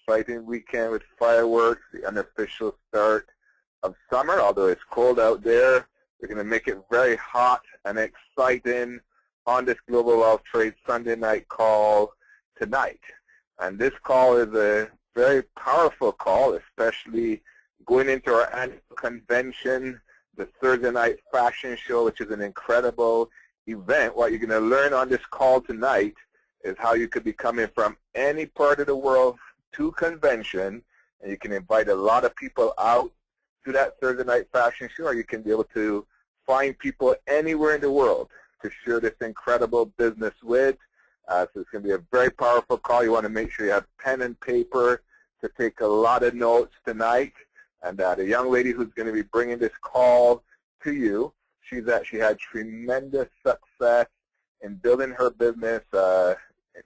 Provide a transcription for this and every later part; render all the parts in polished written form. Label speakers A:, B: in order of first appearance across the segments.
A: exciting weekend with fireworks, the unofficial start of summer. Although it's cold out there, we're going to make it very hot and exciting on this Global Wealth Trade Sunday night call tonight. And this call is a very powerful call, especially going into our annual convention, the Thursday night fashion show, which is an incredible event. What you're going to learn on this call tonight is how you could be coming from any part of the world to convention, and you can invite a lot of people out to that Thursday night fashion show, or you can be able to find people anywhere in the world to share this incredible business with. So it's going to be a very powerful call. You want to make sure you have pen and paper to take a lot of notes tonight. And the young lady who's going to be bringing this call to you, she's actually had tremendous success in building her business,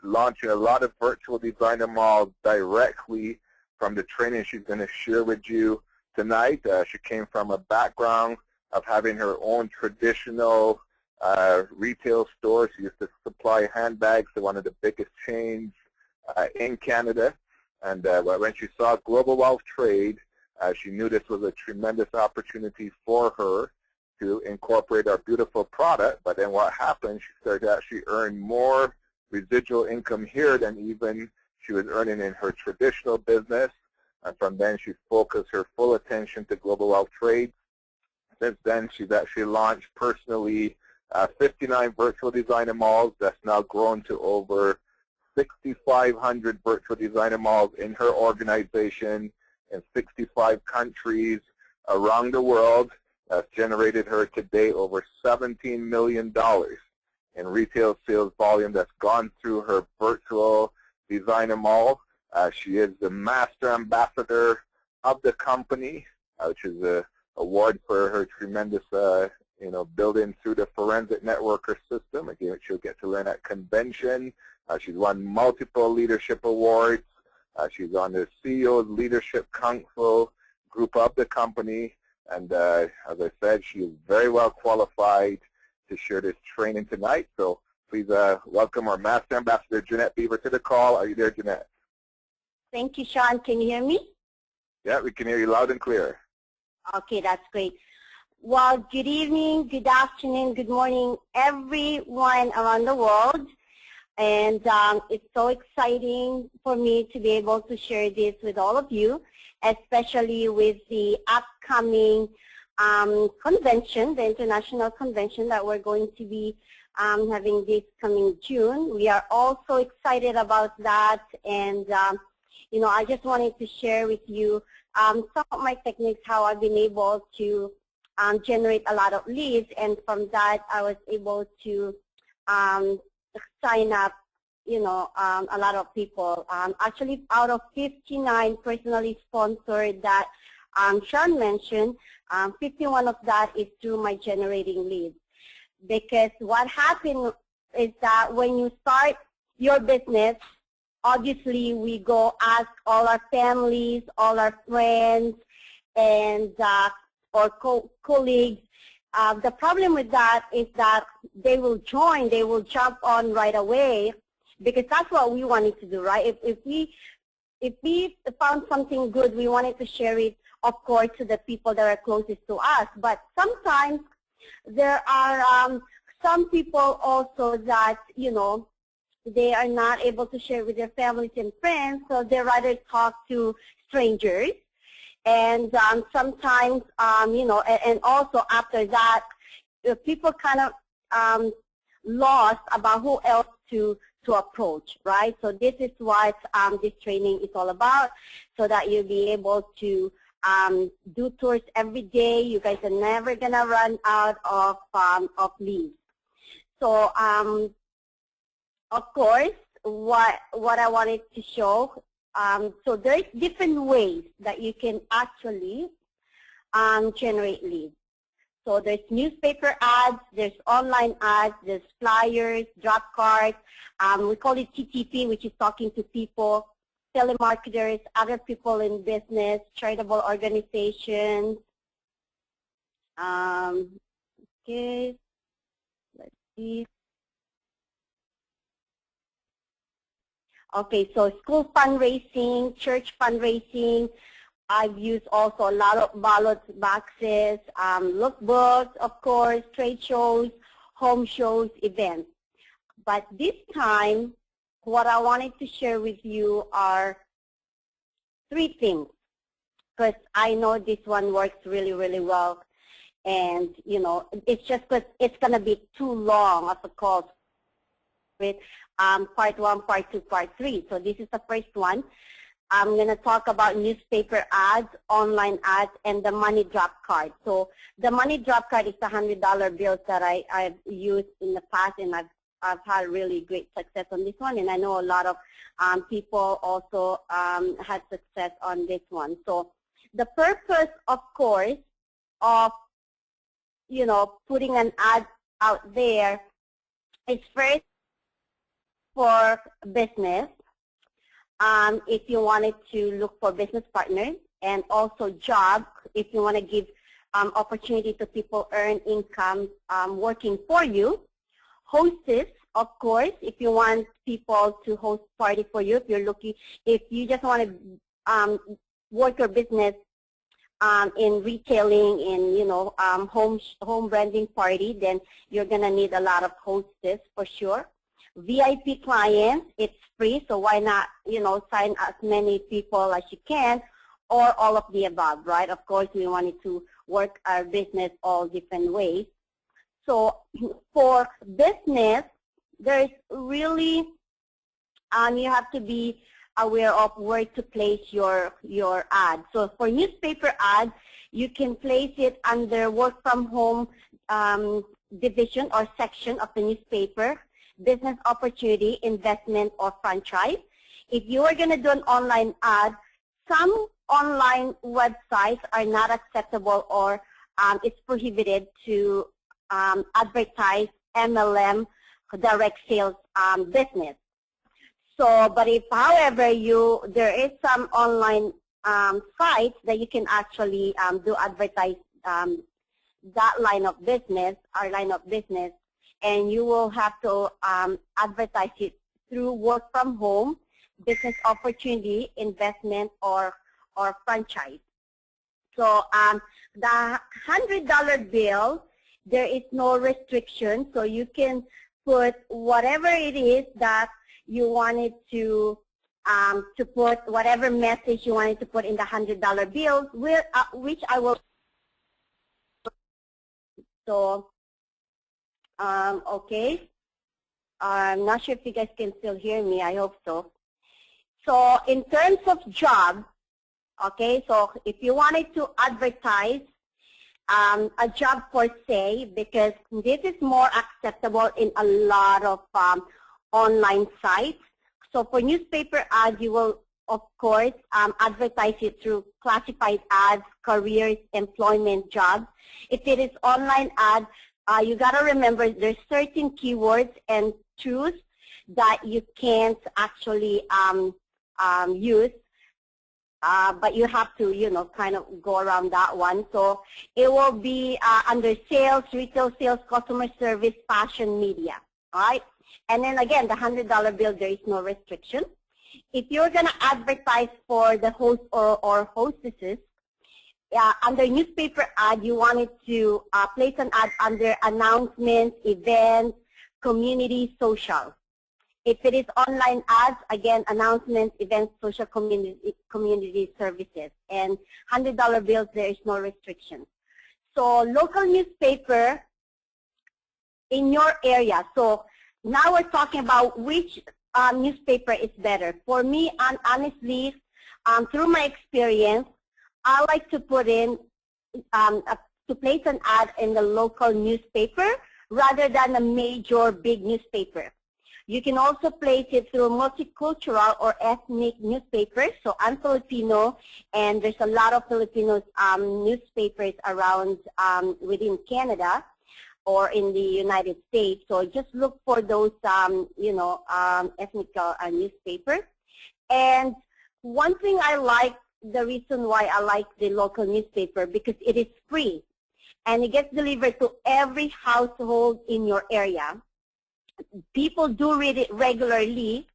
A: launching a lot of virtual designer malls directly from the training she's going to share with you tonight. She came from a background of having her own traditional retail store. She used to supply handbags to one of the biggest chains in Canada. And when she saw Global Wealth Trade, she knew this was a tremendous opportunity for her to incorporate our beautiful product. But then what happened, she started to actually earn more residual income here than even she was earning in her traditional business. And from then, she focused her full attention to Global Wealth Trade. Since then, she's actually launched personally 59 virtual designer malls. That's now grown to over 6,500 virtual designer malls in her organization in 65 countries around the world. That's generated her today over $17 million in retail sales volume that's gone through her virtual designer mall. She is the Master Ambassador of the company, which is an award for her tremendous building through the forensic networker system. Again, which you'll get to learn at convention. She's won multiple leadership awards. She's on the CEO's Leadership Council group of the company. And as I said, she is very well qualified to share this training tonight. So please welcome our Master Ambassador Jenett Beaver to the call. Are you there, Jenett?
B: Thank you, Sean. Can you hear me?
A: Yeah, we can hear you loud and clear.
B: Okay, that's great. Well, good evening, good afternoon, good morning, everyone around the world. And it's so exciting for me to be able to share this with all of you, especially with the upcoming convention, the international convention that we're going to be having this coming June. We are also excited about that. And, I just wanted to share with you some of my techniques, how I've been able to generate a lot of leads. And from that, I was able to sign up, a lot of people. Actually, out of 59 personally sponsored that Sean mentioned, 51 of that is through my generating leads. Because what happened is that when you start your business, obviously we go ask all our families, all our friends, and or colleagues. The problem with that is that they will join, they will jump on right away, because that's what we wanted to do, right? If we found something good, we wanted to share it, of course, to the people that are closest to us. But sometimes there are some people also that, they are not able to share with their families and friends, so they rather talk to strangers. And sometimes, and also after that, people kind of lost about who else to approach, right? So this is what this training is all about, so that you'll be able to do tours every day. You guys are never gonna run out of leads. So of course, what I wanted to show. So there's different ways that you can actually generate leads. So there's newspaper ads, there's online ads, there's flyers, drop cards. We call it TTP, which is talking to people, telemarketers, other people in business, charitable organizations. Okay, let's see. Okay, so school fundraising, church fundraising. I've used also a lot of ballot boxes, lookbooks, of course, trade shows, home shows, events. But this time, what I wanted to share with you are 3 things, because I know this one works really, really well. And, you know, it's just because it's going to be too long of a course with part 1, part 2, part 3. So this is the first one. I'm going to talk about newspaper ads, online ads, and the money drop card. So the money drop card is the $100 bills that I've used in the past, and I've had really great success on this one. And I know a lot of people also had success on this one. So the purpose, of course, of, you know, putting an ad out there is first for business. If you wanted to look for business partners, and also job, if you want to give opportunity to people earn income working for you. Hostess, of course, if you want people to host party for you, if you just want to work your business in retailing, in, you know, home branding party, then you're gonna need a lot of hostess for sure. VIP clients, it's free, so why not, you know, sign as many people as you can, or all of the above, right? Of course, we wanted to work our business all different ways. So for business, there's really, you have to be aware of where to place your ad. So for newspaper ads, you can place it under work from home division or section of the newspaper, business opportunity, investment, or franchise. If you are going to do an online ad, some online websites are not acceptable, or it's prohibited to advertise MLM, direct sales business. So, but if, however, there is some online sites that you can actually do advertise that line of business, our line of business, and you will have to advertise it through work from home, business opportunity, investment, or franchise. So the $100 bill, there is no restriction, so you can put whatever it is that you wanted to put, whatever message you wanted to put in the $100 bills, which I will. So, okay. I'm not sure if you guys can still hear me. I hope so. So in terms of job, okay, so if you wanted to advertise a job per se, because this is more acceptable in a lot of online sites. So for newspaper ads, you will, of course, advertise it through classified ads, careers, employment, jobs. If it is online ads, you got to remember there's certain keywords and truths that you can't actually use, but you have to, you know, kind of go around that one. So it will be under sales, retail sales, customer service, fashion, media, all right? And then again, the $100 bill, there is no restriction. If you're going to advertise for the host or hostesses, under newspaper ad, you wanted to place an ad under announcements, events, community, social. If it is online ads, again, announcements, events, social, community services. And $100 bills, there is no restriction. So local newspaper in your area. So now we're talking about which newspaper is better. For me, and honestly, through my experience, I like to put in, to place an ad in the local newspaper rather than a major big newspaper. You can also place it through multicultural or ethnic newspapers. So I'm Filipino, and there's a lot of Filipino newspapers around within Canada or in the United States. So just look for those, you know, ethnic newspapers. And one thing I like, the reason why I like the local newspaper, because it is free and it gets delivered to every household in your area. People do read it regularly.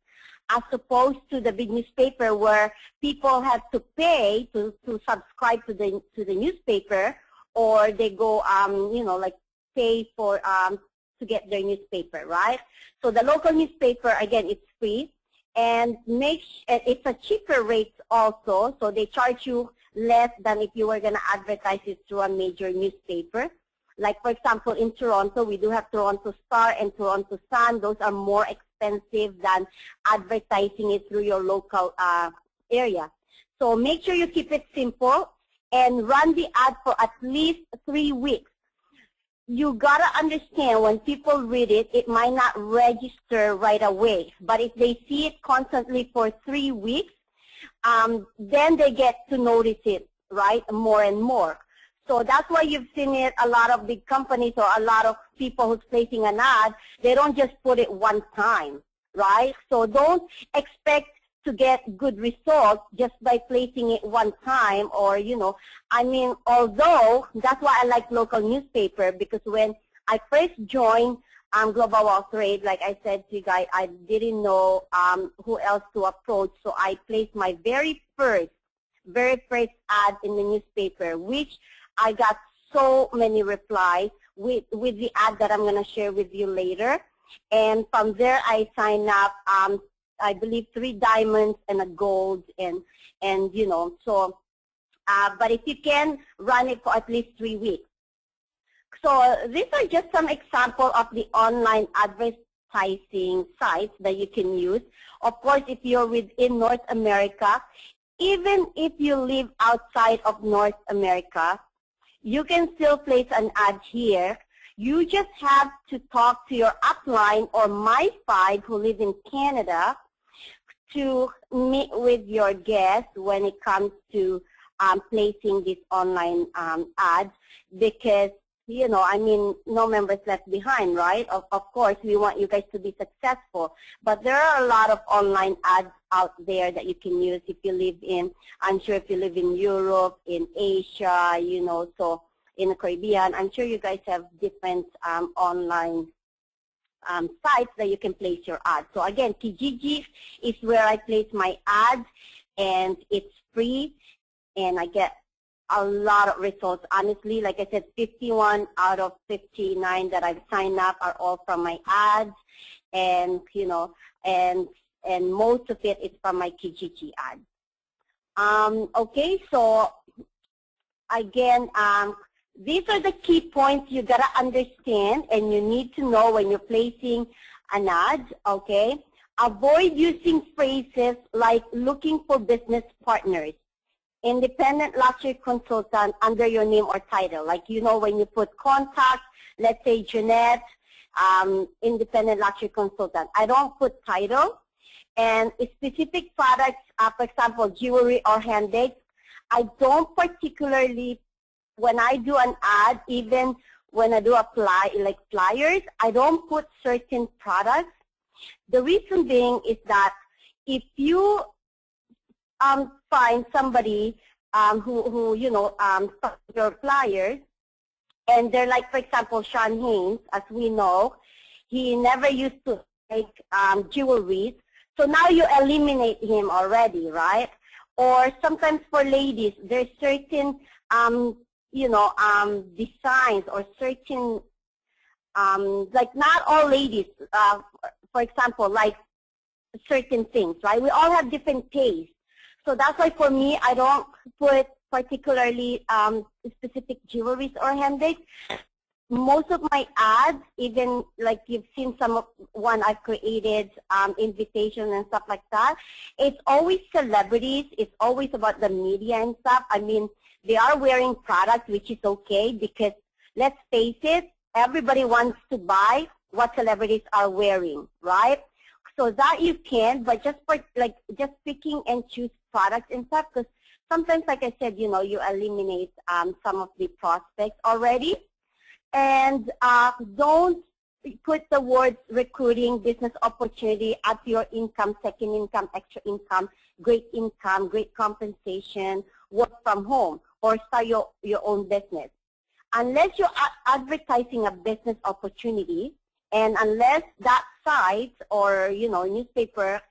B: as opposed to the big newspaper where people have to pay to subscribe to the newspaper, or they go, like pay for to get their newspaper, right? So the local newspaper, again, it's free, and it's a cheaper rate also, so they charge you less than if you were going to advertise it through a major newspaper. Like, for example, in Toronto, we do have Toronto Star and Toronto Sun. Those are more expensive than advertising it through your local area. So make sure you keep it simple and run the ad for at least 3 weeks. You got to understand, when people read it, it might not register right away. But if they see it constantly for 3 weeks, then they get to notice it, right, more and more. So that's why you've seen it, a lot of big companies or a lot of people who's placing an ad, they don't just put it one time, right? So don't expect to get good results just by placing it one time, or, although that's why I like local newspaper, because when I first joined Global Wealth Trade, like I said to you guys, I didn't know who else to approach, so I placed my very first ad in the newspaper, which I got so many replies with the ad that I'm going to share with you later. And from there, I signed up, I believe, 3 diamonds and a gold, and so, but if you can, run it for at least 3 weeks. So these are just some examples of the online advertising sites that you can use. Of course, if you're within North America, even if you live outside of North America, you can still place an ad here. You just have to talk to your upline or my 5 who live in Canada to meet with your guests when it comes to placing these online ads, because, no members left behind, right? Of course, we want you guys to be successful. But there are a lot of online ads out there that you can use if you live in, I'm sure if you live in Europe, in Asia, so in the Caribbean, I'm sure you guys have different online sites that you can place your ads. So again, Kijiji is where I place my ads, and it's free, and I get a lot of results. Honestly, like I said, 51 out of 59 that I've signed up are all from my ads, and and most of it is from my Kijiji ads. Okay, so again, these are the key points you gotta understand and you need to know when you're placing an ad. Okay, avoid using phrases like looking for business partners, independent luxury consultant under your name or title. Like, when you put contact, let's say Jenett, independent luxury consultant. I don't put title. And specific products, for example, jewelry or handbags, I don't particularly, when I do an ad, even when I do apply like flyers, I don't put certain products. The reason being is that if you find somebody who your flyers, and they're like, for example, Sean Haynes, as we know, he never used to make jewelry, so now you eliminate him already, right? Or sometimes for ladies, there's certain designs or certain like not all ladies, for example, like certain things, right? We all have different tastes. So that's why for me, I don't put particularly specific jewelries or handbags. Most of my ads, even like you've seen one I've created, invitation and stuff like that, it's always celebrities. It's always about the media and stuff. I mean, they are wearing products, which is okay, because let's face it, everybody wants to buy what celebrities are wearing, right? So that you can, but just picking and choose products and stuff, because sometimes, like I said, you eliminate some of the prospects already. And don't put the words recruiting, business opportunity, add to your income, second income, extra income, great compensation, work from home, or start your own business. Unless you're advertising a business opportunity, and unless that site or newspaper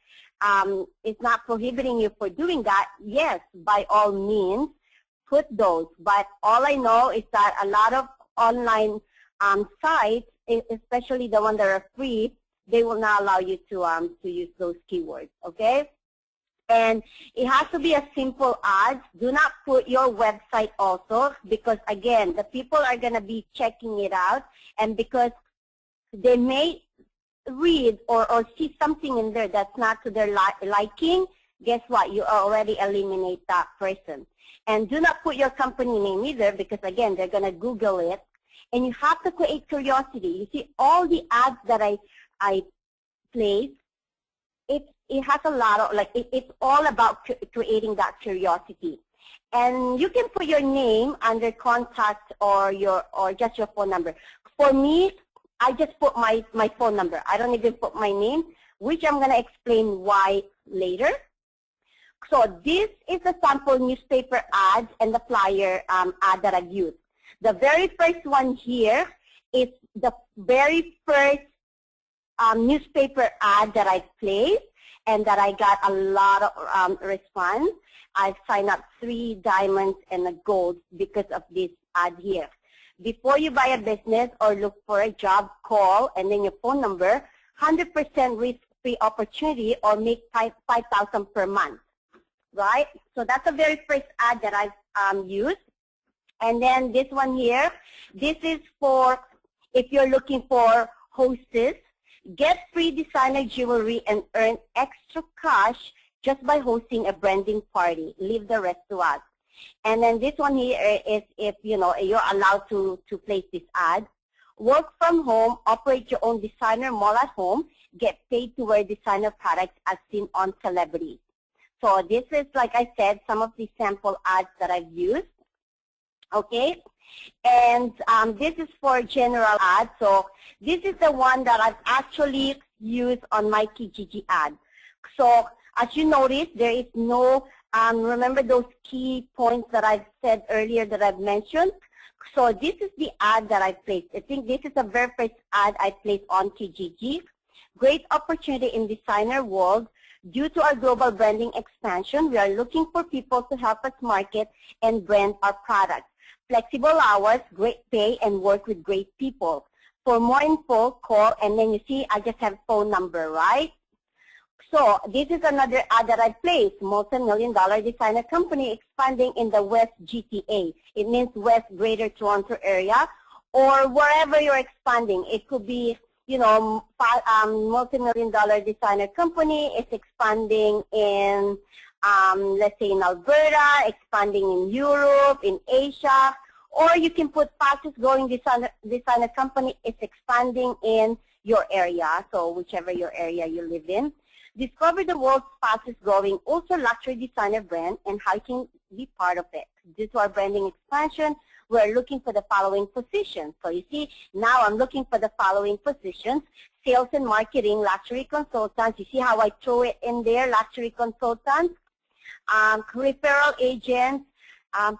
B: it's not prohibiting you for doing that, yes, by all means, put those. But all I know is that a lot of online sites, especially the ones that are free, they will not allow you to use those keywords, okay? And it has to be a simple ad. Do not put your website also, because again, the people are going to be checking it out, and because they may read or see something in there that's not to their liking, guess what? You already eliminate that person. And do not put your company name either, because again, they're going to Google it. And you have to create curiosity. You see, all the ads that I place, it has a lot of, like, it's all about creating that curiosity. And you can put your name under contact or just your phone number. For me, I just put my phone number. I don't even put my name, which I'm going to explain why later. So this is a sample newspaper ad and the flyer ad that I've used. The very first one here is the very first newspaper ad that I placed, and that I got a lot of response. I've signed up 3 diamonds and a gold because of this ad here. Before you buy a business or look for a job, call and then your phone number, 100% risk-free opportunity, or make $5,000 per month, right? So that's the very first ad that I've used. And then this one here, this is for if you're looking for hostess. Get free designer jewelry and earn extra cash just by hosting a branding party. Leave the rest to us. And then this one here is if you're allowed to place this ad. Work from home, operate your own designer mall at home, get paid to wear designer products as seen on celebrities. So this is, like I said, some of the sample ads that I've used. Okay, and this is for general ads. So this is the one that I've actually used on my Kijiji ad. So as you notice, there is no, remember those key points that I've said earlier that I've mentioned? So this is the ad that I placed. I think this is the very first ad I placed on Kijiji. Great opportunity in designer world. Due to our global branding expansion, we are looking for people to help us market and brand our products. Flexible hours, great pay, and work with great people. For more info, call, and then you see I just have phone number, right? So this is another ad that I placed, multi-million-dollar designer company expanding in the West GTA. It means West Greater Toronto area, or wherever you're expanding. It could be, multi-million-dollar designer company is expanding in, let's say in Alberta, expanding in Europe, in Asia, or you can put fastest growing designer company is expanding in your area, so whichever your area you live in. Discover the world's fastest growing ultra luxury designer brand and how you can be part of it. Due to our branding expansion, we're looking for the following positions. So you see, now I'm looking for the following positions: sales and marketing, luxury consultants. You see how I throw it in there, luxury consultants, referral agents,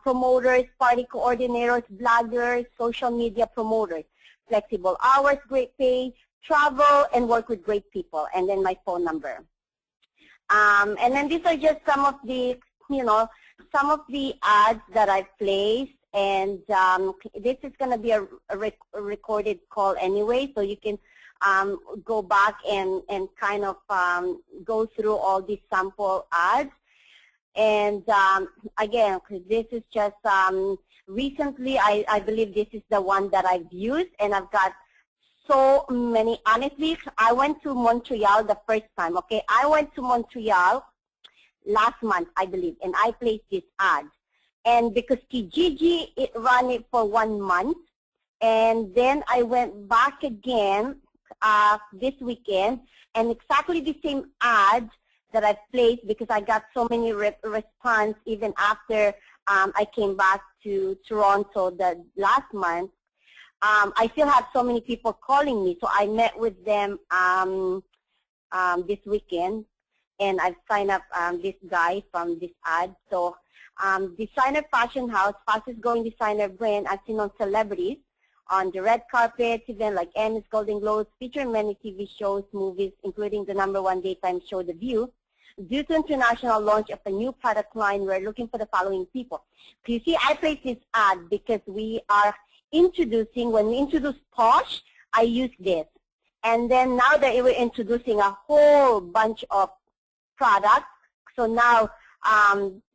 B: promoters, party coordinators, bloggers, social media promoters, flexible hours, great pay, travel, and work with great people, and then my phone number. And then these are just some of the, some of the ads that I've placed, and this is going to be a recorded call anyway, so you can go back and kind of go through all these sample ads. And again, this is just recently, I believe this is the one that I've used, and I've got so many. Honestly, I went to Montreal the first time, okay? I went to Montreal last month, I believe, and I placed this ad. And because Kijiji, it ran it for 1 month, and then I went back again this weekend, and exactly the same ad that I placed, because I got so many response even after I came back to Toronto the last month. I still have so many people calling me, so I met with them this weekend, and I've signed up this guy from this ad. So designer fashion house, fastest growing designer brand, I've seen on celebrities on the red carpet, event like Emmys, Golden Globes, featuring many TV shows, movies, including the #1 daytime show, The View. due to international launch of a new product line, we're looking for the following people. You see, I placed this ad because we are introducing, when we introduce Posh, I use this. And then now that we're introducing a whole bunch of products, so now,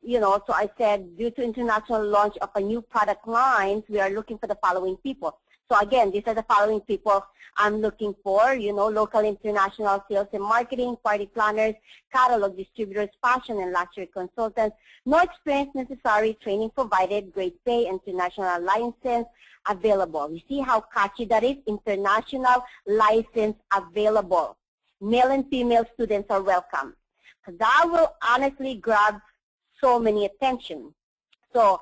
B: you know, so I said due to international launch of a new product lines, we are looking for the following people. So again, these are the following people I'm looking for, you know, local international sales and marketing, party planners, catalog distributors, fashion and luxury consultants, no experience necessary, training provided, great pay, international license available. You see how catchy that is? International license available. Male and female students are welcome. That will honestly grab so many attention. So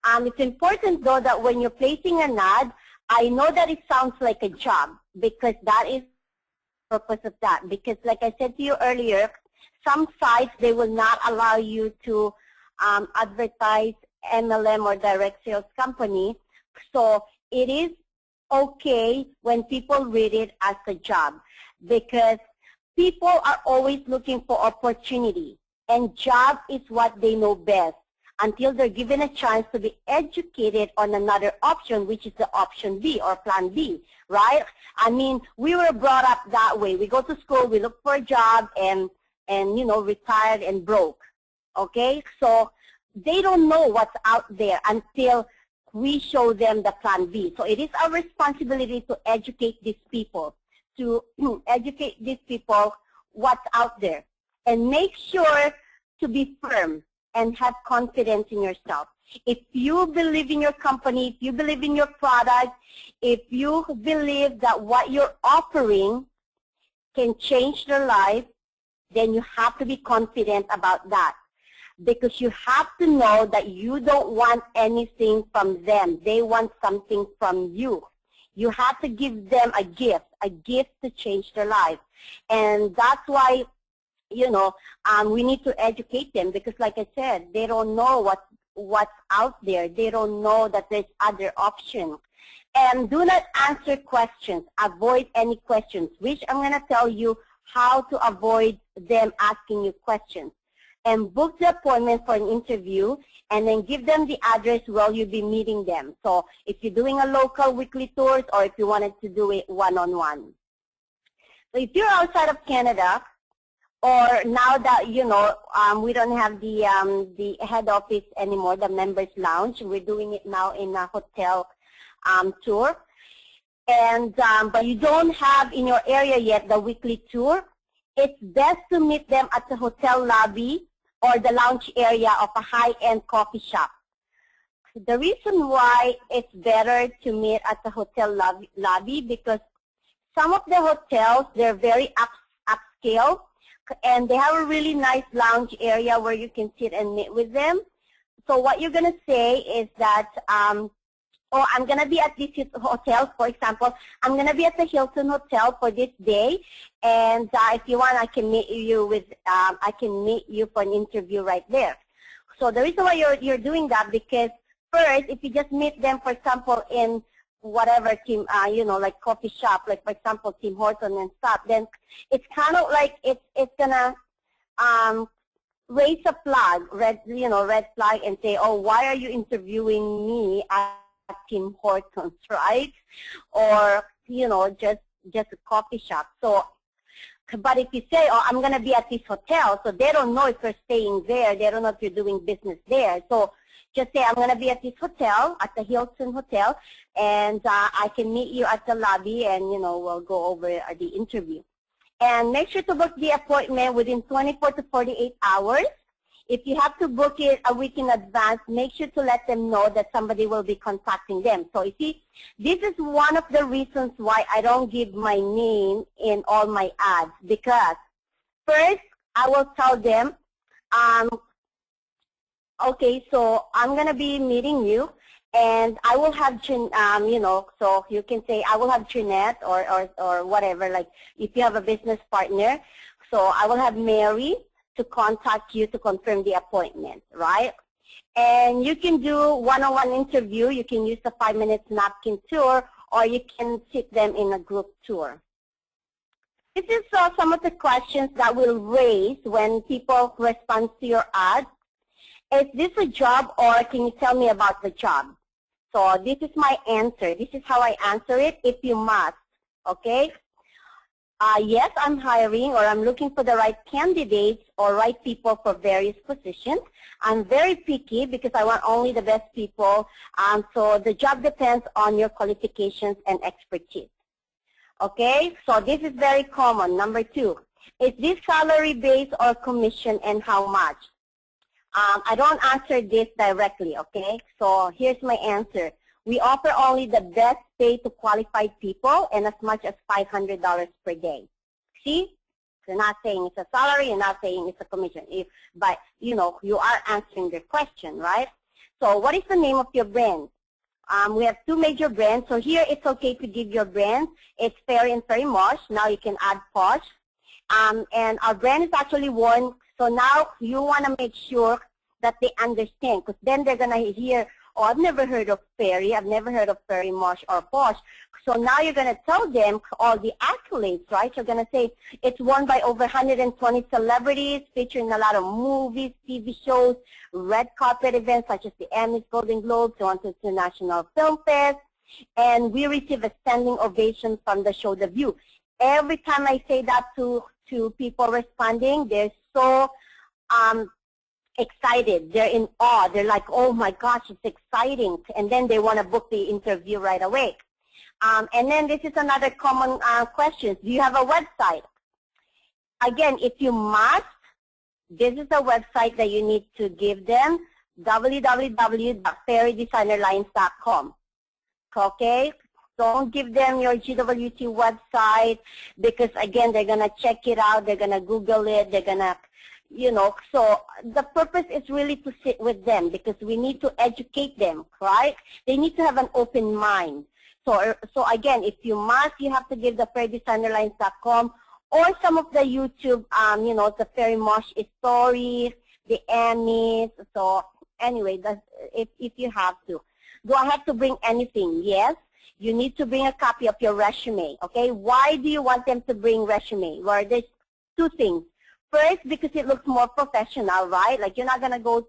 B: it's important though that when you're placing an ad, I know that it sounds like a job because that is the purpose of that. Because like I said to you earlier, some sites, they will not allow you to advertise MLM or direct sales company. So it is okay when people read it as a job because people are always looking for opportunity, and job is what they know best until they're given a chance to be educated on another option, which is the option B or plan B, right? I mean, we were brought up that way. We go to school, we look for a job, and you know, retired and broke, okay? So they don't know what's out there until we show them the plan B. So it is our responsibility to educate these people, what's out there, and make sure to be firm and have confidence in yourself. If you believe in your company, if you believe in your product, if you believe that what you're offering can change their life, then you have to be confident about that. Because you have to know that you don't want anything from them. They want something from you. You have to give them a gift to change their life. And that's why, you know, we need to educate them because, like I said, they don't know what's out there. They don't know that there's other options. And do not answer questions. Avoid any questions, which I'm going to tell you how to avoid them asking you questions. And book the appointment for an interview, and then give them the address where you'll be meeting them. So if you're doing a local weekly tours or if you wanted to do it one-on-one. So if you're outside of Canada, or now that, you know, we don't have the head office anymore, the members lounge, we're doing it now in a hotel tour. And but you don't have in your area yet the weekly tour, it's best to meet them at the hotel lobby or the lounge area of a high-end coffee shop. The reason why it's better to meet at the hotel lobby because some of the hotels, they're very upscale, and they have a really nice lounge area where you can sit and meet with them. So what you're going to say is that, oh, I'm going to be at this hotel, for example. I'm going to be at the Hilton Hotel for this day, and if you want, I can meet you with, I can meet you for an interview right there. So the reason why you're doing that because first, if you just meet them, for example, in whatever team, you know, like coffee shop, like for example, Tim Horton and stuff, then it's kind of like it's gonna raise a flag, red flag, and say, oh, why are you interviewing me at Tim Hortons, right? Or, you know, just a coffee shop. So, but if you say, oh, I'm going to be at this hotel, so they don't know if you're staying there. They don't know if you're doing business there. So just say, I'm going to be at this hotel, at the Hilton Hotel, and I can meet you at the lobby, and, you know, we'll go over the interview. And make sure to book the appointment within 24 to 48 hours. If you have to book it a week in advance, make sure to let them know that somebody will be contacting them. So you see, this is one of the reasons why I don't give my name in all my ads. Because first, I will tell them, okay, so I'm going to be meeting you, and I will have, you know, so you can say I will have Jenett or whatever, like if you have a business partner. So I will have Mary to contact you to confirm the appointment, right? And you can do one-on-one interview. You can use the 5-minute napkin tour, or you can sit them in a group tour. This is some of the questions that will raise when people respond to your ad. Is this a job, or can you tell me about the job? So this is my answer. This is how I answer it, if you must, okay? Yes, I'm hiring, or I'm looking for the right candidates or right people for various positions. I'm very picky because I want only the best people. So the job depends on your qualifications and expertise. Okay, so this is very common. Number 2, is this salary based or commission, and how much? I don't answer this directly, okay? So here's my answer. We offer only the best pay to qualified people, and as much as $500 per day. See? You're not saying it's a salary, you're not saying it's a commission. But, you know, you are answering the question, right? So what is the name of your brand? We have 2 major brands. So here it's okay to give your brand. It's Fairy and Fairy Mosh. Now you can add Posh. And our brand is actually worn. So now you want to make sure that they understand, because then they're going to hear, oh, I've never heard of Fairy. I've never heard of Fairy Mosh or Posh. So now you're going to tell them all the accolades, right? You're going to say it's worn by over 120 celebrities, featuring a lot of movies, TV shows, red carpet events such as the Emmys, Golden Globes, on to International Film Fest. And we receive a standing ovation from the show The View. Every time I say that to people responding, they're so excited. They're in awe. They're like, oh my gosh, it's exciting. And then they want to book the interview right away. And then this is another common question. Do you have a website? Again, if you must, this is a website that you need to give them, www.fairydesignerlines.com. Okay? Don't give them your GWT website because, again, they're going to check it out. They're going to Google it. They're going to, you know, so the purpose is really to sit with them because we need to educate them, right? They need to have an open mind. So again, if you must, you have to give the fairydesignerlines.com or some of the YouTube, you know, the Fairy Mosh stories, the Emmys. So anyway, that's if you have to. Do I have to bring anything? Yes. You need to bring a copy of your resume, okay? Why do you want them to bring resume? Well, there's 2 things. First, because it looks more professional, right? Like you're not going to go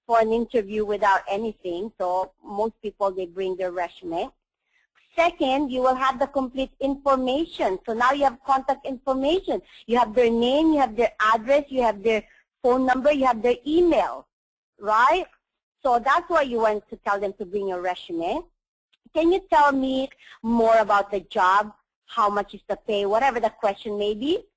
B: for an interview without anything. So most people, they bring their resume. Second, you will have the complete information. So now you have contact information. You have their name, you have their address, you have their phone number, you have their email, right? So that's why you want to tell them to bring your resume. Can you tell me more about the job? How much is the pay? Whatever the question may be.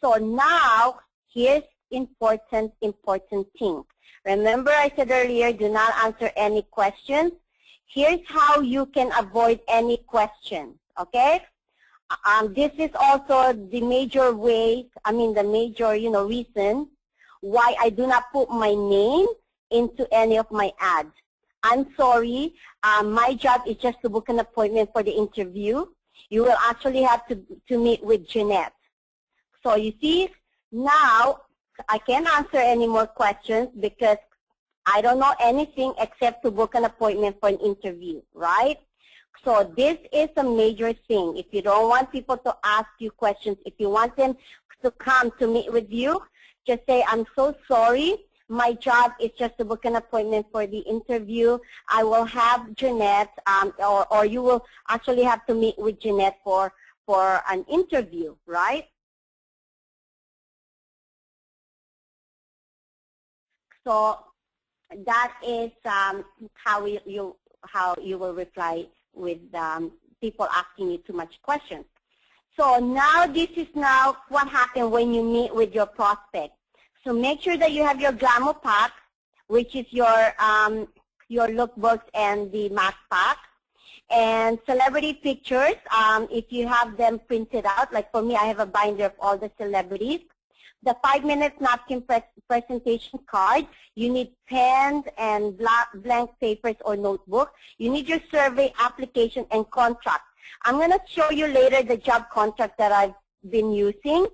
B: So now, here's important thing. Remember I said earlier, do not answer any questions. Here's how you can avoid any questions, okay? This is also the major way, the major, you know, reason why I do not put my name into any of my ads. I'm sorry, my job is just to book an appointment for the interview. You will actually have to meet with Jenett. So you see, now I can't answer any more questions because I don't know anything except to book an appointment for an interview, right? So this is a major thing. If you don't want people to ask you questions, if you want them to come to meet with you, just say, I'm so sorry. My job is just to book an appointment for the interview. I will have Jenett, or you will actually have to meet with Jenett for an interview, right? So that is how you will reply with people asking you too much questions. So now this is now what happens when you meet with your prospect. So make sure that you have your Glamour pack, which is your lookbooks and the mask pack, and celebrity pictures. If you have them printed out, like for me, I have a binder of all the celebrities. The 5-minute napkin presentation card. You need pens and blank papers or notebook. You need your survey application and contract. I'm going to show you later the job contract that I've been using,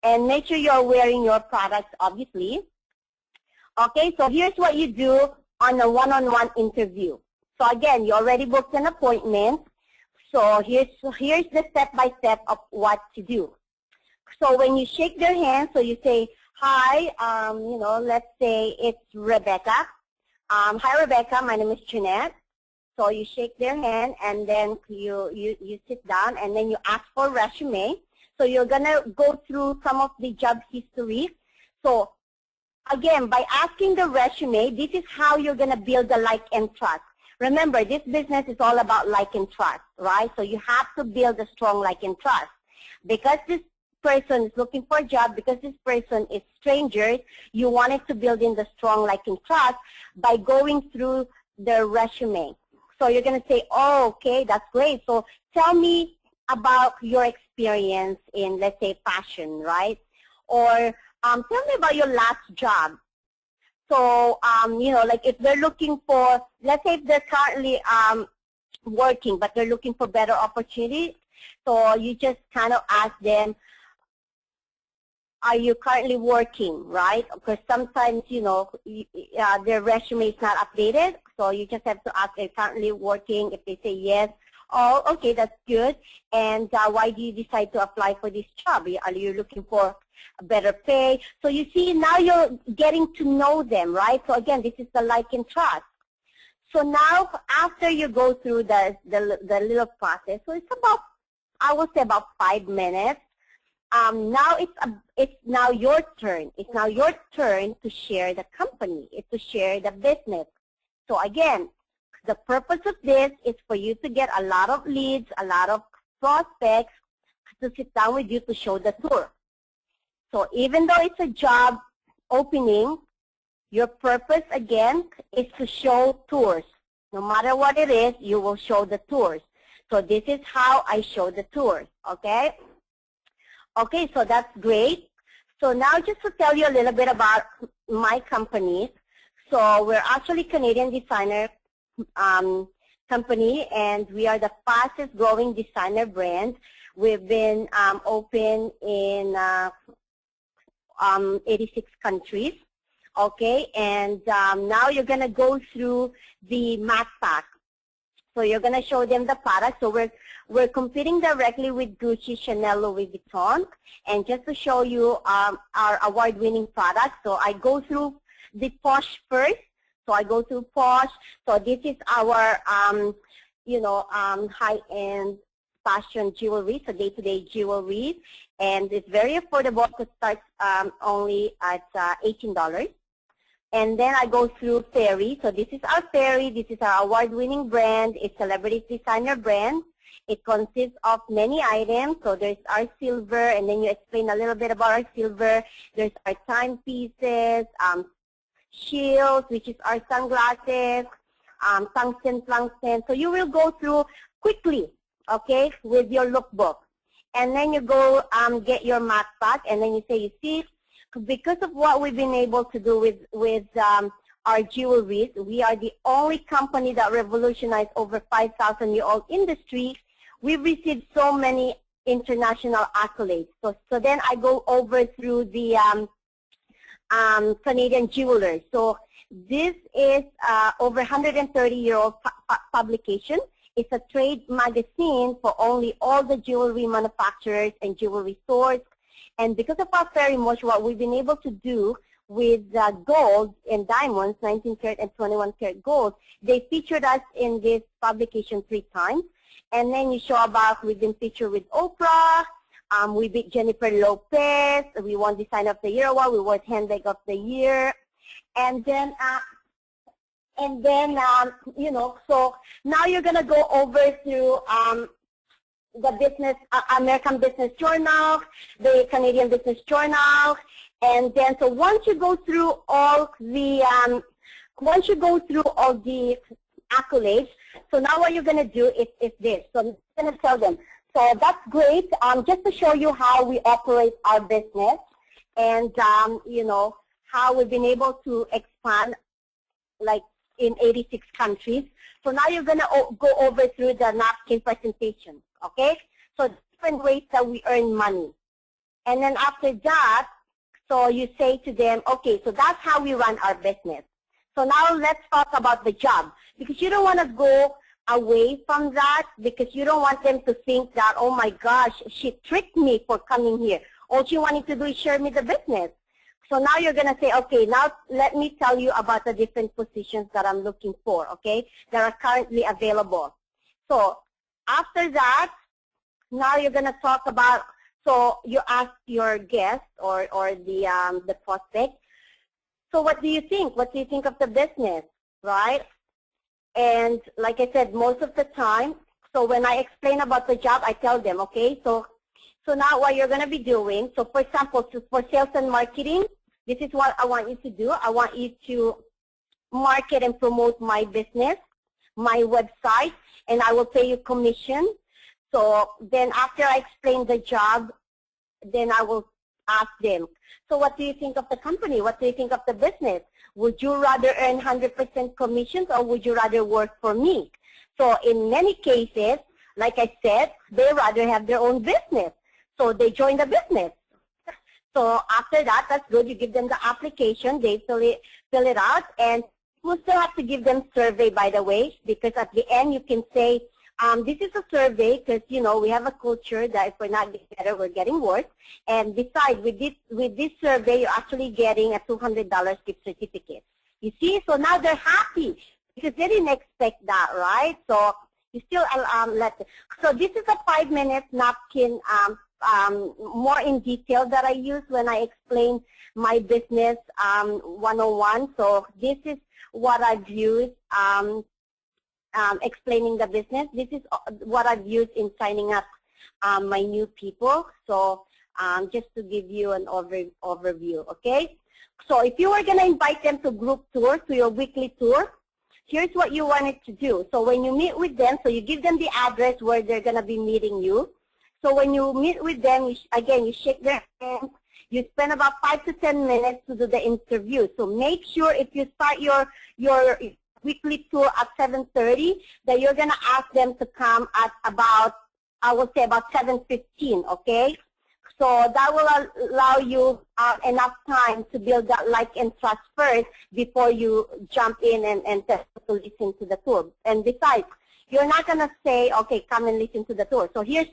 B: and make sure you're wearing your products, obviously. Okay, so here's what you do on a one-on-one interview. So again, you already booked an appointment. So here's the step-by-step of what to do. So when you shake their hand, so you say, hi, you know, let's say it's Rebecca. Hi, Rebecca, my name is Jenett. So you shake their hand, and then you sit down, and then you ask for a resume. So you're going to go through some of the job history. So again, by asking the resume, this is how you're going to build the like and trust. Remember, this business is all about like and trust, right? So you have to build a strong like and trust. Because this person is looking for a job, because this person is strangers, you wanted to build in the strong like and trust by going through their resume. So you're going to say, oh, okay, that's great. So tell me about your experience in, let's say, fashion, right? Or tell me about your last job. So, you know, like if they're looking for, let's say if they're currently working, but they're looking for better opportunities, so you just kind of ask them, are you currently working, right? Because sometimes, you know, their resume is not updated, so you just have to ask, are you currently working? If they say yes, oh, okay, that's good. And why do you decide to apply for this job? Are you looking for better pay? So you see, now you're getting to know them, right? So again, this is the like and trust. So now, after you go through the little process, so it's about, I would say about 5 minutes. Now it's now your turn. It's now your turn to share the company. It's to share the business. So again, the purpose of this is for you to get a lot of leads, a lot of prospects to sit down with you to show the tour. So even though it's a job opening, your purpose again is to show tours. No matter what it is, you will show the tours. So this is how I show the tours, okay? Okay, so that's great. So now just to tell you a little bit about my company. So we're actually Canadian designer company, and we are the fastest growing designer brand. We've been open in 86 countries, okay? And now you're going to go through the math pack. So you're going to show them the product. So we're competing directly with Gucci, Chanel, Louis Vuitton. And just to show you our award-winning product, so I go through the Posh first. So I go through Posh. So this is our, you know, high-end fashion jewelry, so day-to-day jewelry. And it's very affordable. It starts only at $18. And then I go through Fairy. So this is our Fairy. This is our award-winning brand. It's a celebrity designer brand. It consists of many items. So there's our silver, and then you explain a little bit about our silver. There's our timepieces, shields, which is our sunglasses, tungsten. So you will go through quickly, okay, with your lookbook. And then you go get your math pack, and then you say, you see, because of what we've been able to do with our jewelries, we are the only company that revolutionized over 5,000-year-old industry. We've received so many international accolades. So then I go over through the Canadian jewelers. So this is over 130-year-old publication. It's a trade magazine for only all the jewelry manufacturers and jewelry stores. And because of our Fairy Motion, what we've been able to do with gold and diamonds, 19 karat and 21 karat gold, they featured us in this publication 3 times. And then you show about, we've been featured with Oprah, we beat Jennifer Lopez, we won Design of the Year Award, we won Handbag of the Year. And then, you know, so now you're going to go over through the business, American Business Journal, the Canadian Business Journal, and then so once you go through all the accolades, so now what you're going to do is this. So I'm going to tell them. So that's great. Just to show you how we operate our business, and you know how we've been able to expand, like in 86 countries. So now you're going to go over through the napkin presentation. Okay, so different ways that we earn money. And then after that, so you say to them, okay, so that's how we run our business. So now let's talk about the job, because you don't want to go away from that, because you don't want them to think that, oh my gosh, she tricked me for coming here, all you wanted to do is share me the business. So now you're going to say, okay, now let me tell you about the different positions that I'm looking for, okay, that are currently available. So after that, now you're going to talk about, so you ask your guest or the prospect, so what do you think? What do you think of the business, right? And like I said, most of the time, so when I explain about the job, I tell them, okay, so now what you're going to be doing, so for example, for sales and marketing, this is what I want you to do. I want you to market and promote my business, my website, and I will pay you commission. So then after I explain the job, then I will ask them, so what do you think of the company? What do you think of the business? Would you rather earn 100% commissions or would you rather work for me? So in many cases, like I said, they rather have their own business. So they join the business. So after that, that's good. You give them the application. They fill it out. And we'll still have to give them survey, by the way, because at the end you can say, this is a survey because, you know, we have a culture that if we're not getting better, we're getting worse. And besides, with this survey, you're actually getting a $200 gift certificate. You see? So now they're happy because they didn't expect that, right? So you still let them. So this is a 5-minute napkin more in detail that I use when I explain my business 101. So this is what I've used explaining the business. This is what I've used in signing up my new people. So just to give you an overview, okay? So if you were going to invite them to group tour, to your weekly tour, here's what you wanted to do. So when you meet with them, so you give them the address where they're going to be meeting you. So when you meet with them, again, you shake their hands. You spend about 5 to 10 minutes to do the interview. So make sure if you start your weekly tour at 7:30, that you're going to ask them to come at about, I would say about 7:15, okay? So that will allow you enough time to build that like and trust first before you jump in and to listen to the tour. And besides, you're not going to say, okay, come and listen to the tour. So here's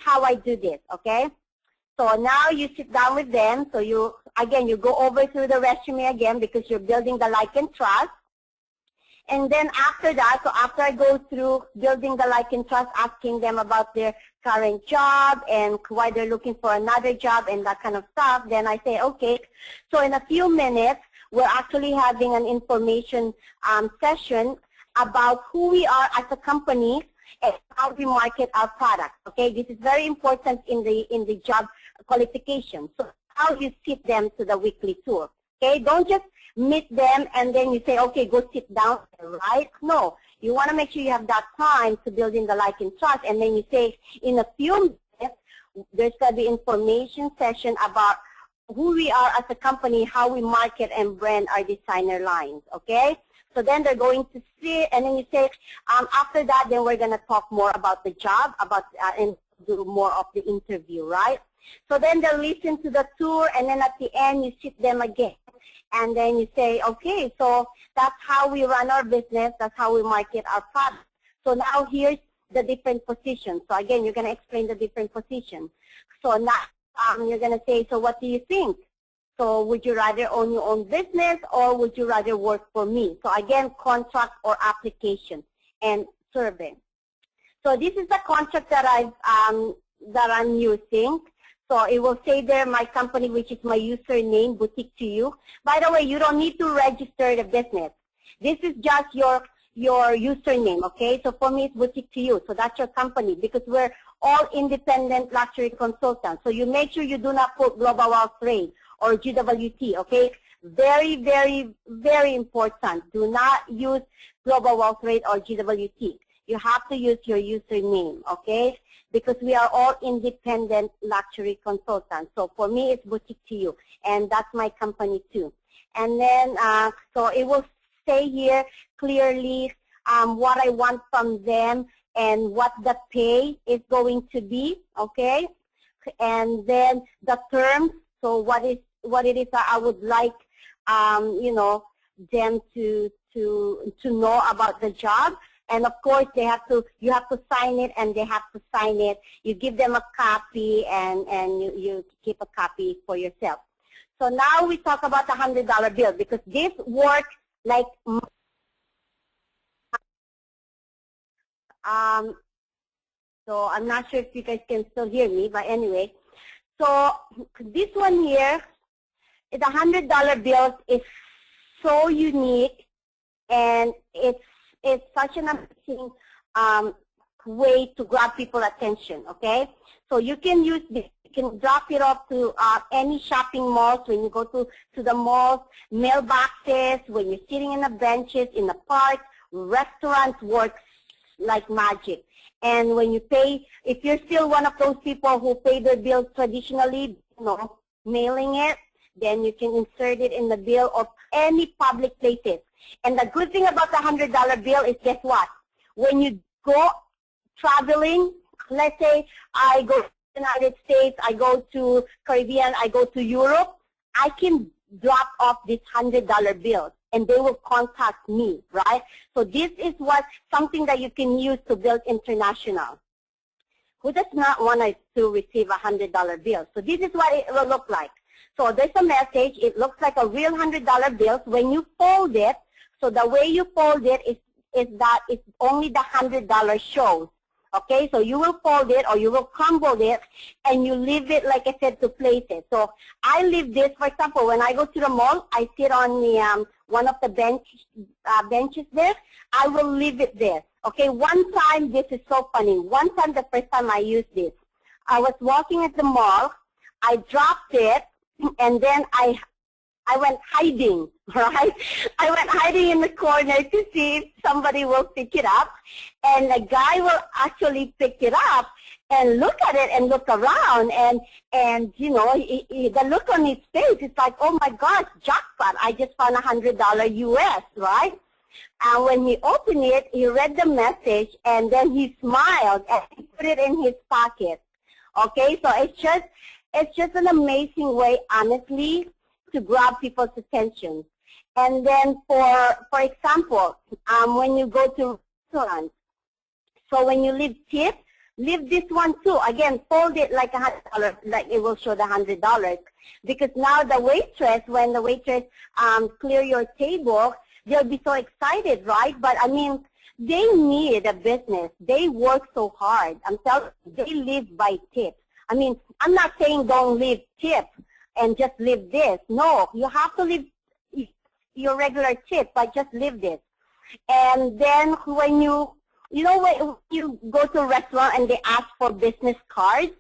B: how I do this, okay? So now you sit down with them. So you go over through the resume again because you're building the like and trust. And then after that, so after I go through building the like and trust, asking them about their current job and why they're looking for another job and that kind of stuff, then I say, okay, so in a few minutes, we're actually having an information session about who we are as a company and how we market our products. Okay, this is very important in the job qualification. So how you sit them to the weekly tour. Okay, don't just meet them and then you say, okay, go sit down, right? No, you want to make sure you have that time to build in the like and trust, and then you say, in a few minutes, there's going to be information session about who we are as a company, how we market and brand our designer lines, okay? So then they're going to see, and then you say, after that, then we're going to talk more about the job, and do more of the interview, right? So then they'll listen to the tour, and then at the end, you sit them again. And then you say, okay, so that's how we run our business. That's how we market our product. So now here's the different positions. So again, you're going to explain the different positions. So now you're going to say, so what do you think? So would you rather own your own business or would you rather work for me? So again, contract or application and survey. So this is the contract that I'm using. So it will say there my company, which is my username, Boutique to You. By the way, you don't need to register the business. This is just your username, okay? So for me, it's Boutique to You. So that's your company because we're all independent luxury consultants. So you make sure you do not put Global Wealth Trade or GWT, okay? Very, very, very important. Do not use Global Wealth Trade or GWT. You have to use your username, okay? Because we are all independent luxury consultants. So for me, it's Boutique to You, and that's my company too. And then, so it will say here clearly what I want from them and what the pay is going to be, okay? And then the terms, so what it is that I would like, you know, them to know about the job. And of course, you have to sign it, and they have to sign it. You give them a copy, and you keep a copy for yourself. So now we talk about the $100 bill, because this works like so I'm not sure if you guys can still hear me, but anyway. So this one here, the $100 bills is so unique, and it's such an amazing way to grab people's attention, okay? So you can use this. You can drop it off to any shopping malls when you go to the malls, mailboxes, when you're sitting in the benches, in the park, restaurants works like magic. And when you pay, if you're still one of those people who pay their bills traditionally, mailing it, then you can insert it in the bill of any public places. And the good thing about the $100 bill is, guess what? When you go traveling, let's say I go to the United States, I go to Caribbean, I go to Europe, I can drop off this $100 bill, and they will contact me, right? So this is something that you can use to build international. Who does not want to receive a $100 bill? So this is what it will look like. So there's a message. It looks like a real $100 bill. When you fold it, so the way you fold it is that it's only the $100 shows. Okay, so you will fold it or you will crumble it, and you leave it, like I said, to place it. So I leave this, for example, when I go to the mall, I sit on the one of the benches there. I will leave it there. Okay, one time, this is so funny. One time, the first time I used this, I was walking at the mall. I dropped it, and then I went hiding, right? I went hiding in the corner to see if somebody will pick it up. And the guy will actually pick it up and look at it and look around. And the look on his face is like, oh, my gosh, jackpot. I just found $100 US, right? And when he opened it, he read the message, and then he smiled, and he put it in his pocket. Okay, so it's just an amazing way, honestly, to grab people's attention. And then for example, when you go to restaurants, so when you leave tip, leave this one too. Again, fold it like $100, like it will show the $100. Because now the waitress, when the waitress clear your table, they'll be so excited, right? But I mean, they need a business. They work so hard. I'm telling you, they live by tips. I mean, I'm not saying don't leave tip and just leave this. No, you have to leave your regular tip, but just leave this. And then when when you go to a restaurant and they ask for business cards,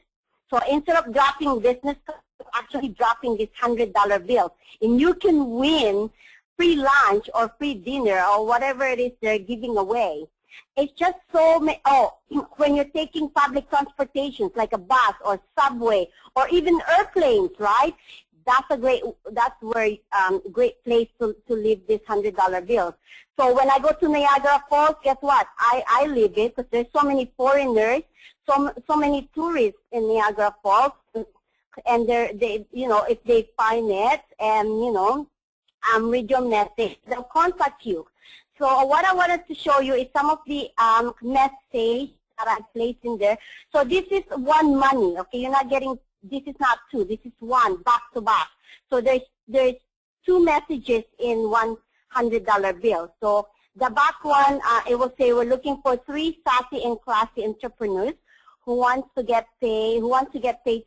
B: so instead of dropping business cards, you're actually dropping this $100 bill. And you can win free lunch or free dinner or whatever it is they're giving away. It's just so many. Oh, when you're taking public transportations like a bus or subway or even airplanes, right? That's where great place to leave this $100 bills. So when I go to Niagara Falls, guess what? I leave it because there's so many foreigners, so many tourists in Niagara Falls, and if they find it and read your message, they'll contact you. So what I wanted to show you is some of the message that I placed in there. So this is one money, okay? You're not getting, this is not two, this is one, back to back. So there's two messages in $100 bill. So the back one, it will say we're looking for 3 sassy and classy entrepreneurs who wants to get paid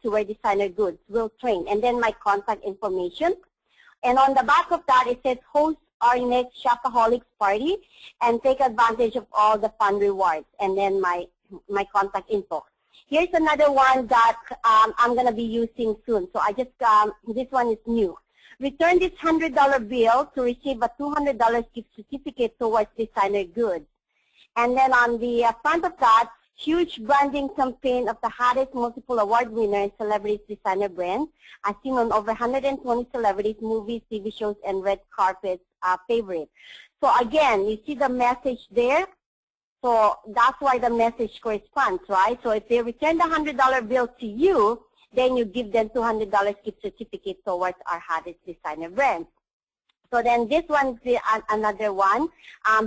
B: to wear designer goods. We'll train. And then my contact information. And on the back of that, it says host our next Shopaholics party and take advantage of all the fun rewards. And then my contact info. Here's another one that I'm going to be using soon. So I just, this one is new. Return this $100 bill to receive a $200 gift certificate towards designer goods. And then on the front of that, huge branding campaign of the hottest multiple award winner and celebrities designer brand, as seen on over 120 celebrities, movies, TV shows, and red carpets favorite. So again, you see the message there. So that's why the message corresponds, right? So if they return the $100 bill to you, then you give them $200 gift certificate towards our hottest designer brand. So then this one's another one.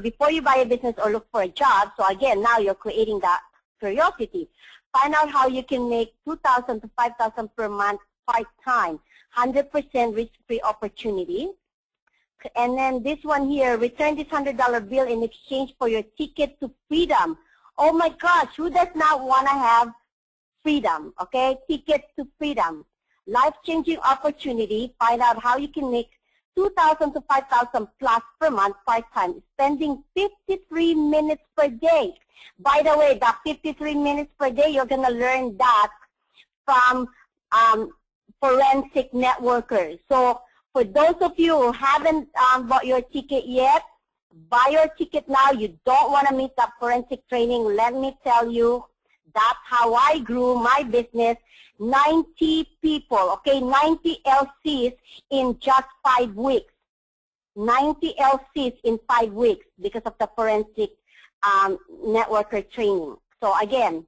B: Before you buy a business or look for a job, so again, now you're creating that curiosity. Find out how you can make $2,000 to $5,000 per month part-time, 100% risk-free opportunity. And then this one here, return this $100 bill in exchange for your ticket to freedom. Oh my gosh, who does not want to have freedom, okay? Ticket to freedom. Life-changing opportunity. Find out how you can make $2,000 to $5,000 plus per month part-time, spending 53 minutes per day. By the way, that 53 minutes per day, you're going to learn that from forensic networkers. So for those of you who haven't bought your ticket yet, buy your ticket now. You don't want to miss that forensic training. Let me tell you, that's how I grew my business. 90 people, okay, 90 LCs in just 5 weeks. 90 LCs in 5 weeks because of the forensic networker training. So again,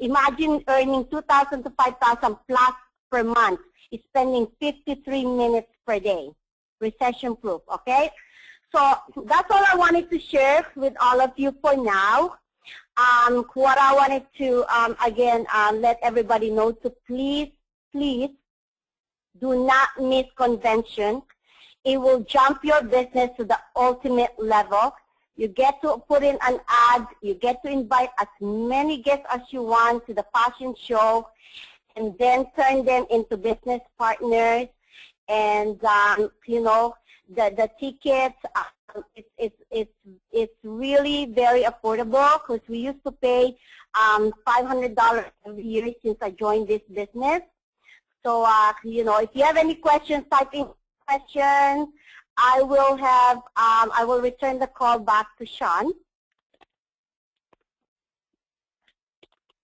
B: imagine earning $2,000 to $5,000 plus per month, spending 53 minutes per day. Recession proof, okay? So that's all I wanted to share with all of you for now. What I wanted to, again, let everybody know to please do not miss convention. It will jump your business to the ultimate level. You get to put in an ad. You get to invite as many guests as you want to the fashion show and then turn them into business partners. And, you know, the tickets, it's really very affordable because we used to pay $500 every year since I joined this business. So, you know, if you have any questions, type in questions. I will return the call back to Sean.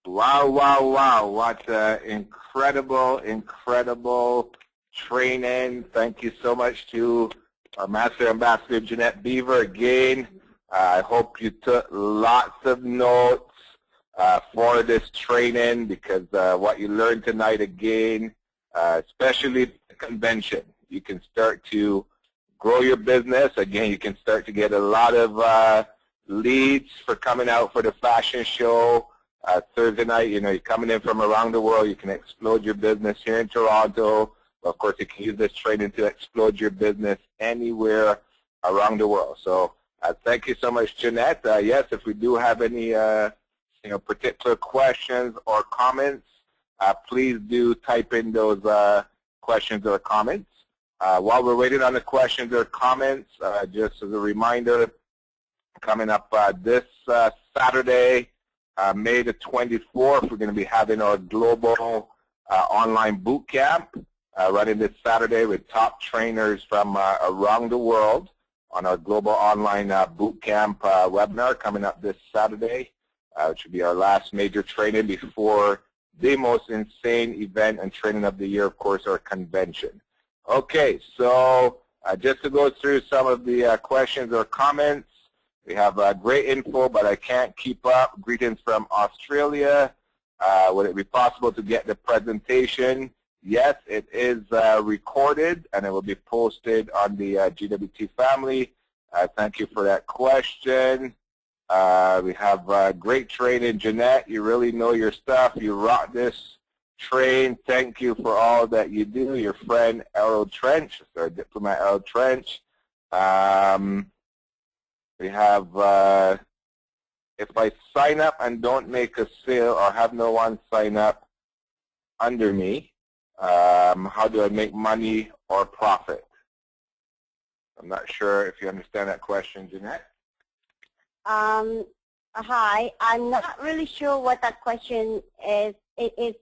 A: Wow, wow, wow. What incredible training. Thank you so much to our Master Ambassador Jenett Beaver again. I hope you took lots of notes for this training because what you learned tonight again, especially the convention, you can start to grow your business. Again, you can start to get a lot of leads for coming out for the fashion show. Thursday night, you know, you're coming in from around the world. You can explode your business here in Toronto. Of course, you can use this training to explode your business anywhere around the world. So thank you so much, Jenett. Yes, if we do have any you know, particular questions or comments, please do type in those questions or comments. While we're waiting on the questions or comments, just as a reminder, coming up this Saturday, May the 24th, we're going to be having our global online boot camp. Running this Saturday with top trainers from around the world on our global online boot camp webinar coming up this Saturday, which will be our last major training before the most insane event and training of the year, of course, our convention. Okay, so just to go through some of the questions or comments, we have great info, but I can't keep up. Greetings from Australia. Would it be possible to get the presentation? Yes, it is recorded, and it will be posted on the GWT family. Thank you for that question. We have great training, Jenett. You really know your stuff. You rock this train. Thank you for all that you do. Your friend, Errol Trench, sorry, Diplomat Errol Trench. We have, if I sign up and don't make a sale or have no one sign up under me, how do I make money or profit? I'm not sure if you understand that question, Jenett.
B: Hi, I'm not really sure what that question is. It's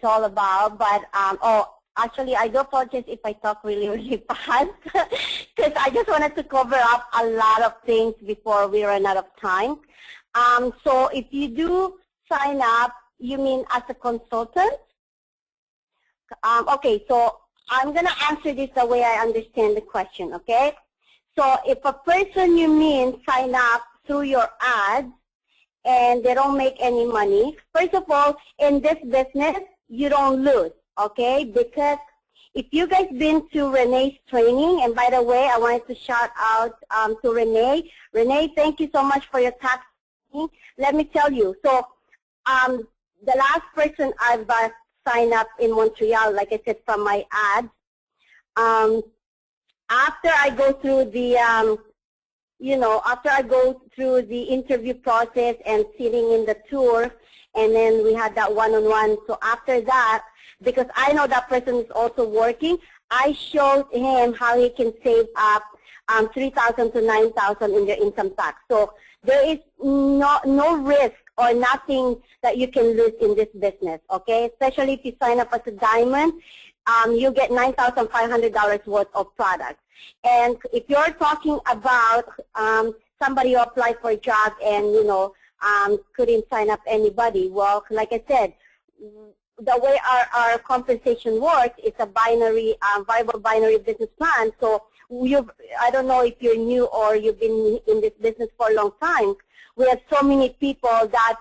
B: all about, but oh, actually, I do apologize if I talk really fast because I just wanted to cover up a lot of things before we run out of time. So if you do sign up, you mean as a consultant? Okay, so I'm going to answer this the way I understand the question, okay? So if a person you mean sign up through your ads and they don't make any money, first of all, in this business, you don't lose, okay? Because if you guys been to Renee's training, and by the way, I wanted to shout out to Renee. Renee, thank you so much for your tax training. Let me tell you, so the last person I've signed up in Montreal, like I said, from my ads, after I go through the, after I go through the interview process and sitting in the tour, and then we had that one-on-one. So after that, because I know that person is also working, I showed him how he can save up $3,000 to $9,000 in their income tax. So there is no risk or nothing that you can lose in this business, okay? Especially if you sign up as a diamond, you get $9,500 worth of products. And if you're talking about somebody who applied for a job and, couldn't sign up anybody, well, like I said, the way our compensation works is a binary, viable binary business plan. So I don't know if you're new or you've been in this business for a long time. We have so many people that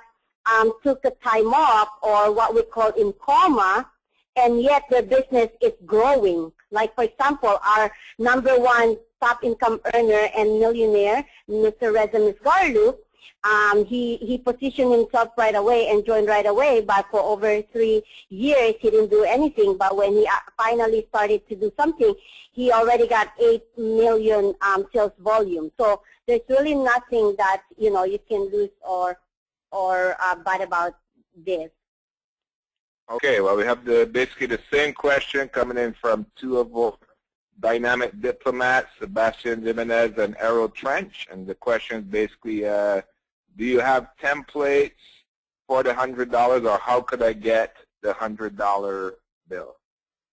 B: took a time off, or what we call in coma, and yet their business is growing. Like, for example, our #1 top income earner and millionaire, Mr. Reza Misgarlu, he positioned himself right away and joined right away, but for over 3 years he didn't do anything. But when he finally started to do something, he already got 8 million sales volume. So there's really nothing that you can lose or bad about this.
A: Okay, well, we have basically the same question coming in from two of our dynamic diplomats, Sebastian Jimenez and Errol Trench, and the question is basically, do you have templates for the $100, or how could I get the $100 bill?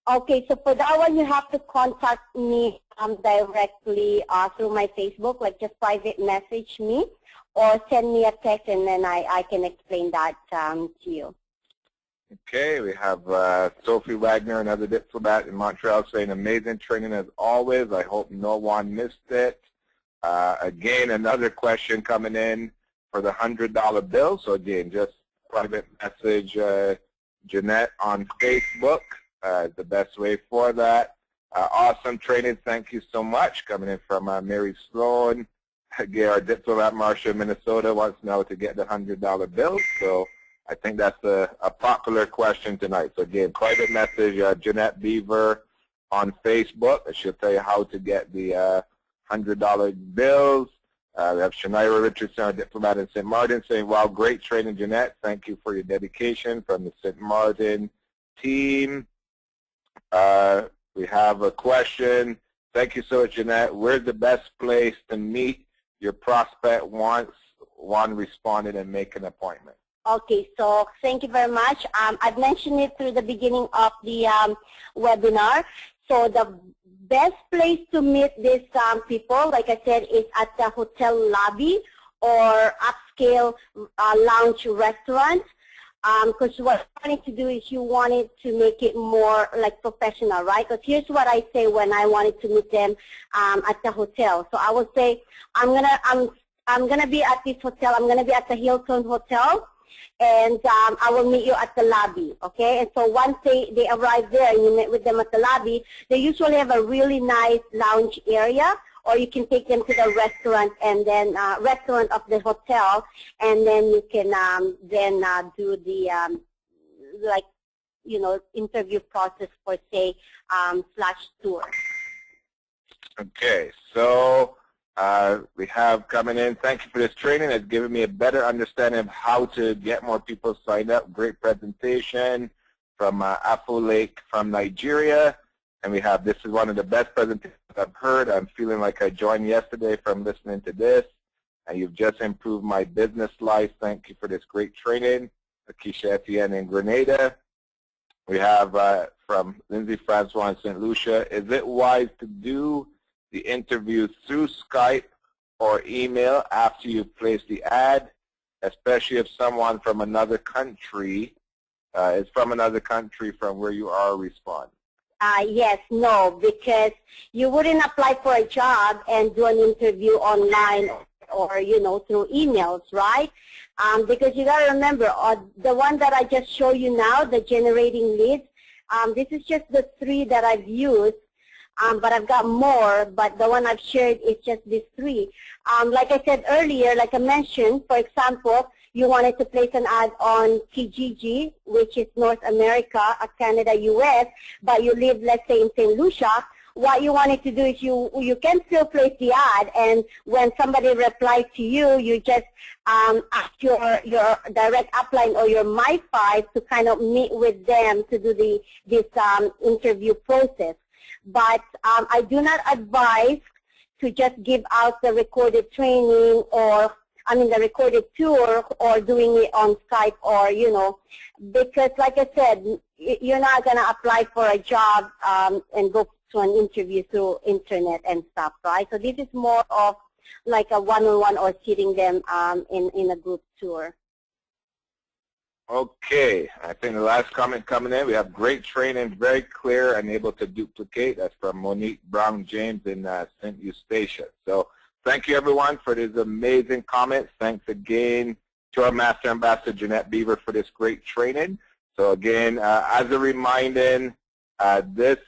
B: Okay, so for that one, you have to contact me directly through my Facebook, like just private message me, or send me a text, and then I can explain that to you.
A: Okay, we have Sophie Wagner, another diplomat in Montreal, saying amazing training as always. I hope no one missed it. Again, another question coming in for the $100 bill. So again, just private message Jenett on Facebook, the best way for that. Awesome training. Thank you so much. Coming in from Mary Sloan. Again, our diplomat, Marcia, Minnesota, wants to know to get the $100 bill. So I think that's a popular question tonight. So again, private message Jenett Beaver on Facebook. She'll tell you how to get the $100 bills. We have Shania Richardson, our diplomat in St. Martin, saying, wow, great training, Jenett. Thank you for your dedication from the St. Martin team. We have a question. Thank you so much, Jenett. Where's the best place to meet your prospect once one responded and make an appointment?
B: Okay, so thank you very much. I've mentioned it through the beginning of the webinar. So the best place to meet these people, like I said, is at the hotel lobby or upscale lounge restaurant. Because what you wanted to do is you wanted to make it more like professional, right? Because here's what I say when I wanted to meet them at the hotel. So I would say, I'm gonna be at this hotel. I'm gonna be at the Hilton Hotel, and I will meet you at the lobby, okay? And so once they arrive there and you meet with them at the lobby, they usually have a really nice lounge area, or you can take them to the restaurant and then restaurant of the hotel, and then you can then do the interview process for, say, slash tour.
A: Okay, so we have coming in, thank you for this training. It's given me a better understanding of how to get more people signed up. Great presentation from Afo Lake from Nigeria. And we have, this is one of the best presentations I've heard. I'm feeling like I joined yesterday from listening to this. And you've just improved my business life. Thank you for this great training. Akeisha Etienne in Grenada. We have from Lindsay Francois in St. Lucia. Is it wise to do the interview through Skype or email after you place the ad, especially if someone from another country is from another country from where you are responding?
B: Yes, no, because you wouldn't apply for a job and do an interview online or through emails, right? Because you got to remember, the one that I just showed you now, the generating leads, This is just the 3 that I've used, but I've got more, but the one I've shared is just these 3. Like I said earlier, like I mentioned, for example, you wanted to place an ad on Kijiji, which is North America, Canada, US, but you live, let's say, in St. Lucia. What you wanted to do is you can still place the ad, and when somebody replies to you, you just ask your direct upline or your My5 to kind of meet with them to do this interview process. But I do not advise to just give out the recorded training or, the recorded tour or doing it on Skype or, because like I said, you're not going to apply for a job and go to an interview through internet and stuff, right? So this is more of like a one-on-one or sitting them in a group tour.
A: Okay, I think the last comment coming in, we have great training, very clear and able to duplicate. That's from Monique Brown-James in St. Eustatia. So thank you everyone for these amazing comments. Thanks again to our Master Ambassador Jenett Beaver for this great training. So again, as a reminder, this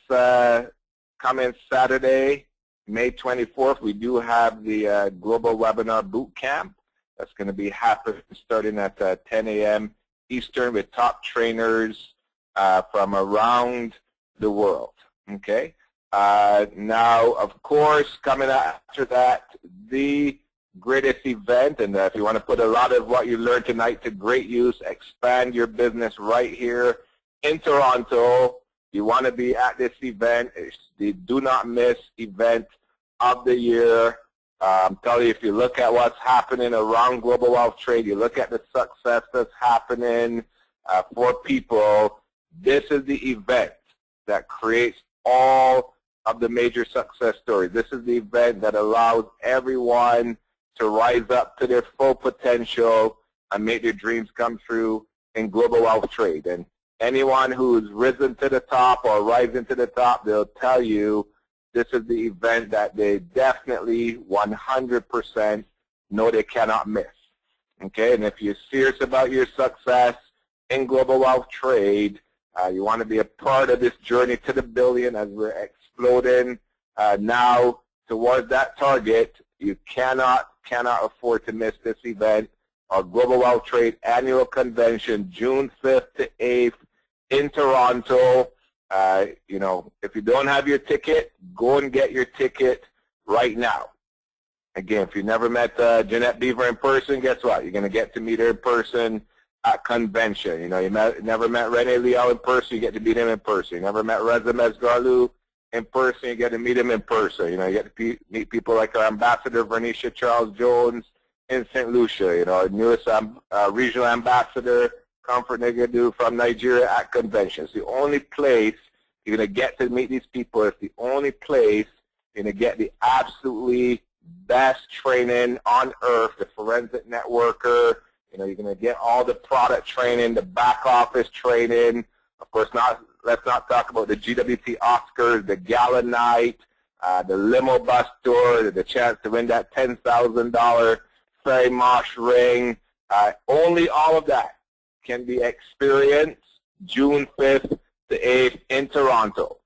A: coming Saturday, May 24th, we do have the Global Webinar Boot Camp. That's going to be happening starting at 10 a.m. Eastern with top trainers from around the world. Okay. Now, of course, coming after that, the greatest event, and if you want to put a lot of what you learned tonight to great use, expand your business right here in Toronto. You want to be at this event. It's the do not miss event of the year. I'm telling you, if you look at what's happening around global wealth trade, you look at the success that's happening for people, this is the event that creates all of the major success stories. This is the event that allows everyone to rise up to their full potential and make their dreams come true in global wealth trade. And anyone who's risen to the top or rising to the top, they'll tell you this is the event that they definitely 100% know they cannot miss. Okay, and if you're serious about your success in global wealth trade, you want to be a part of this journey to the billion as we're exploding now towards that target. You cannot afford to miss this event, our Global Wealth Trade Annual Convention, June 5th to 8th in Toronto. If you don't have your ticket, go and get your ticket right now. Again, if you never met Jenett Beaver in person, guess what? You're going to get to meet her in person at convention. You never met Rene Liao in person, you get to meet him in person. You never met Reza Mesgarlu in person, you get to meet him in person. You get to meet people like our Ambassador Vernicia Charles Jones in St. Lucia. Our newest regional ambassador, Comfort Negadu from Nigeria at convention. It's the only place you're going to get to meet these people. It's the only place you're going to get the absolutely best training on earth, the forensic networker. You're going to get all the product training, the back office training. Of course, let's not talk about the GWT Oscars, the gala night, the limo bus tour, the chance to win that $10,000 Ferry Mosh ring. Only all of that can be experienced June 5th to 8th in Toronto.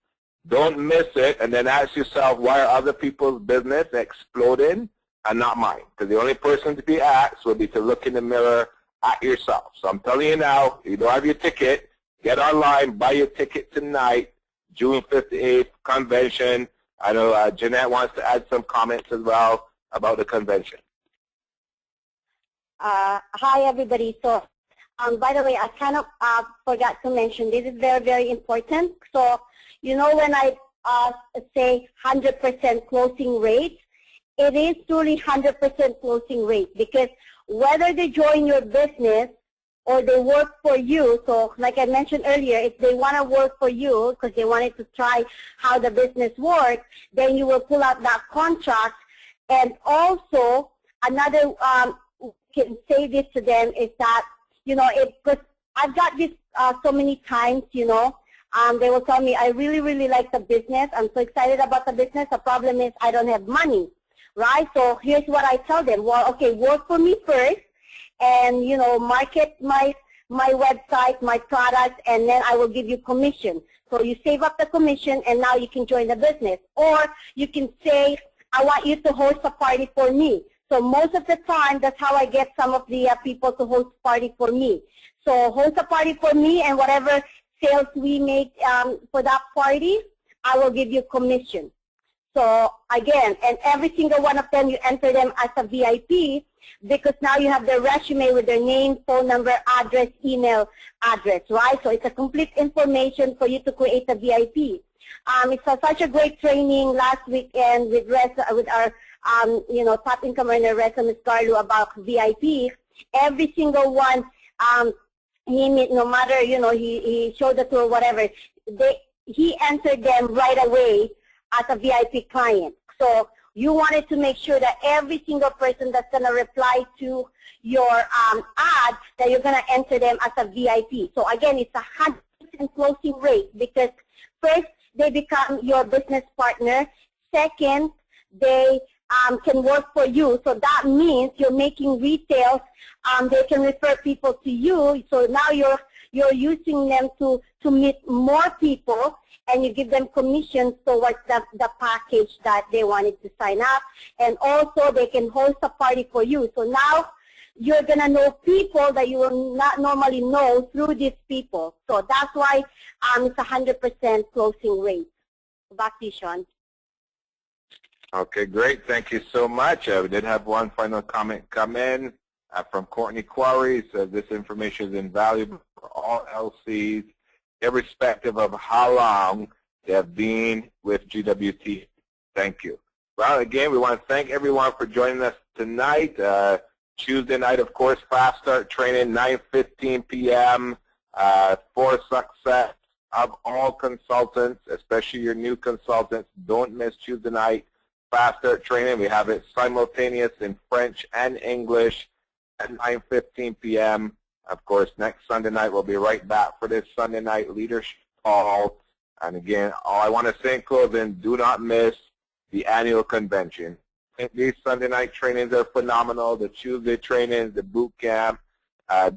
A: Don't miss it, and then ask yourself, why are other people's business exploding and not mine? Because the only person to be asked will be to look in the mirror at yourself. So I'm telling you now, if you don't have your ticket, get online, buy your ticket tonight, June 5th to 8th convention. I know Jenett wants to add some comments as well about the convention.
B: Hi, everybody. So, by the way, I kind of forgot to mention, this is very, very important. So, when I say 100% closing rate, it is truly 100% closing rate, because whether they join your business or they work for you, so like I mentioned earlier, if they want to work for you because they wanted to try how the business works, then you will pull out that contract. And also, another can say this to them is that, because I've got this so many times, they will tell me, I really, really like the business. I'm so excited about the business. The problem is I don't have money, right? So here's what I tell them. Well, okay, work for me first and, market my my website, my product, and then I will give you commission. So you save up the commission, and now you can join the business. Or you can say, I want you to host a party for me. So most of the time, that's how I get some of the people to host a party for me. So host a party for me, and whatever sales we make for that party, I will give you commission. So again, and every single one of them, you enter them as a VIP, because now you have their resume with their name, phone number, address, email address, right? So it's a complete information for you to create a VIP. It's such a great training last weekend with our top income earner, Ms. Carlo, about VIP. Every single one, no matter, he showed the tour, whatever, he entered them right away as a VIP client. So you wanted to make sure that every single person that's going to reply to your ad, that you're going to enter them as a VIP. So again, it's 100% closing rate, because first, they become your business partner. Second, they can work for you. So that means you're making retails. They can refer people to you. So now you're using them to meet more people, and you give them commissions towards the package that they wanted to sign up. And also, they can host a party for you. So now you're going to know people that you will not normally know through these people. So that's why it's 100% closing rate. Back to you, Sean.
A: Okay, great. Thank you so much. We did have one final comment come in from Courtney Quarry. Says this information is invaluable for all LCs, irrespective of how long they have been with GWT. Thank you. Well, again, we want to thank everyone for joining us tonight. Tuesday night, of course, fast start training, 9:15 p.m. For success of all consultants, especially your new consultants. Don't miss Tuesday night fast start training. We have it simultaneous in French and English at 9:15 p.m. Of course, next Sunday night we'll be right back for this Sunday night leadership call. And again, all I want to say in closing, do not miss the annual convention. I think these Sunday night trainings are phenomenal. The Tuesday trainings, the boot camp,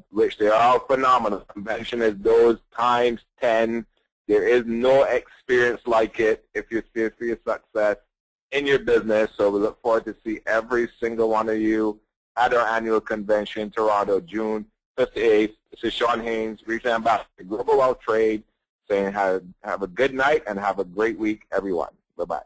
A: which they are all phenomenal. Convention is those times 10. There is no experience like it if you're serious for your success in your business. So we look forward to see every single one of you at our annual convention in Toronto, June 5th to 8th. This is Sean Haynes, Regional Ambassador Global Wealth Trade, saying have a good night and have a great week, everyone. Bye-bye.